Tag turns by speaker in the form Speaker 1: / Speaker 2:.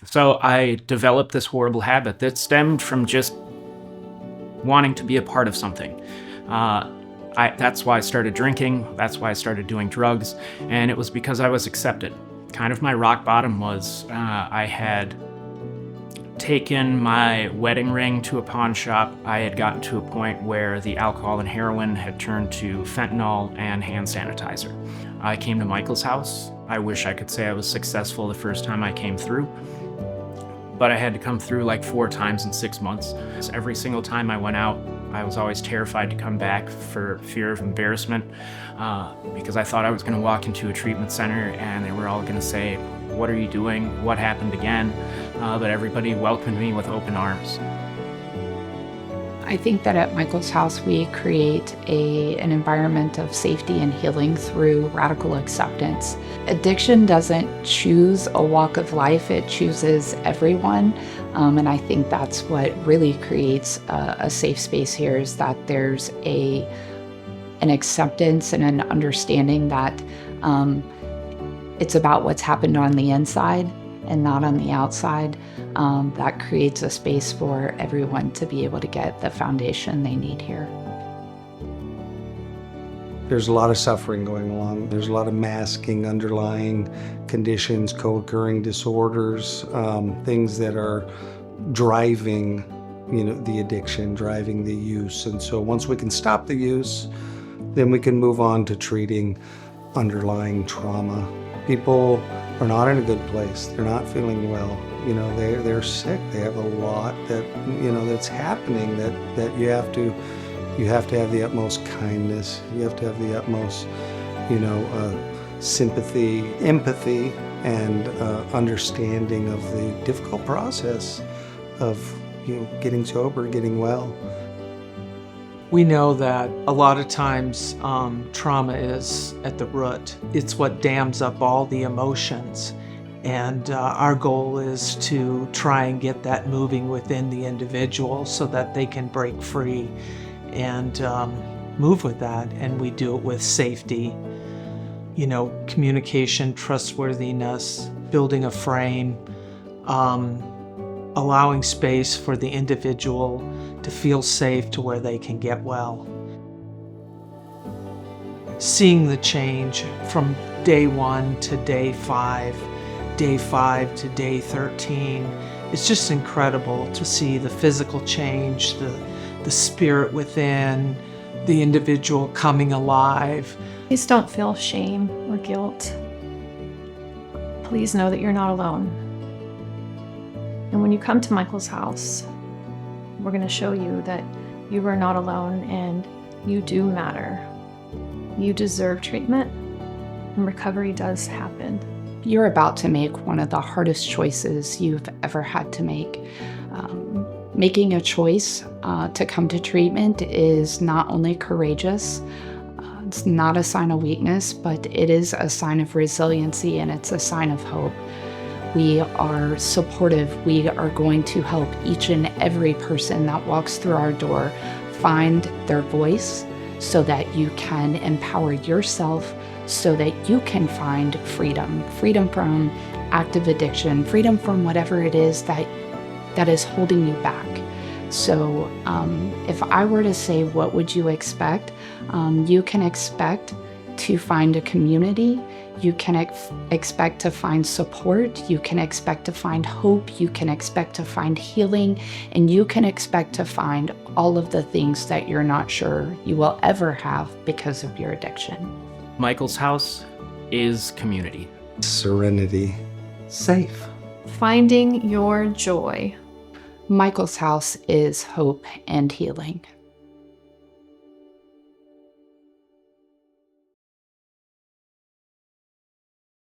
Speaker 1: So I developed this horrible habit that stemmed from just wanting to be a part of something. That's why I started drinking. That's why I started doing drugs. And it was because I was accepted. Kind of my rock bottom was I had taken my wedding ring to a pawn shop. I had gotten to a point where the alcohol and heroin had turned to fentanyl and hand sanitizer. I came to Michael's house. I wish I could say I was successful the first time I came through, but I had to come through like 4 times in 6 months. So every single time I went out, I was always terrified to come back for fear of embarrassment, because I thought I was gonna walk into a treatment center and they were all gonna say, "What are you doing? What happened again?" But everybody welcomed me with open arms.
Speaker 2: I think that at Michael's house, we create an environment of safety and healing through radical acceptance. Addiction doesn't choose a walk of life, it chooses everyone. And I think that's what really creates a safe space here, is that there's an acceptance and an understanding that it's about what's happened on the inside and not on the outside. That creates a space for everyone to be able to get the foundation they need here.
Speaker 3: There's a lot of suffering going along. There's a lot of masking underlying conditions, co-occurring disorders, things that are driving, the addiction, driving the use. And so once we can stop the use, then we can move on to treating underlying trauma. People are not in a good place. They're not feeling well. They're sick. They have a lot that's happening that you have to have the utmost kindness. You have to have the utmost, sympathy, empathy, and understanding of the difficult process of, getting sober, getting well.
Speaker 4: We know that a lot of times trauma is at the root. It's what dams up all the emotions. And our goal is to try and get that moving within the individual so that they can break free and move with that. And we do it with safety, communication, trustworthiness, building a frame, allowing space for the individual to feel safe to where they can get well. Seeing the change from day 1 to day 5, day 5 to day 13, it's just incredible to see the physical change, the spirit within, the individual coming alive.
Speaker 5: Please don't feel shame or guilt. Please know that you're not alone. And when you come to Michael's house, we're going to show you that you are not alone and you do matter. You deserve treatment, and recovery does happen.
Speaker 2: You're about to make one of the hardest choices you've ever had to make. Making a choice to come to treatment is not only courageous, it's not a sign of weakness, but it is a sign of resiliency, and it's a sign of hope. We are supportive. We are going to help each and every person that walks through our door find their voice so that you can empower yourself, so that you can find freedom from active addiction, freedom from whatever it is that is holding you back. So if I were to say, what would you expect? You can expect to find a community. You can expect to find support. You can expect to find hope. You can expect to find healing. And you can expect to find all of the things that you're not sure you will ever have because of your addiction.
Speaker 1: Michael's house is community.
Speaker 3: Serenity. Safe.
Speaker 5: Finding your joy.
Speaker 2: Michael's house is hope and healing.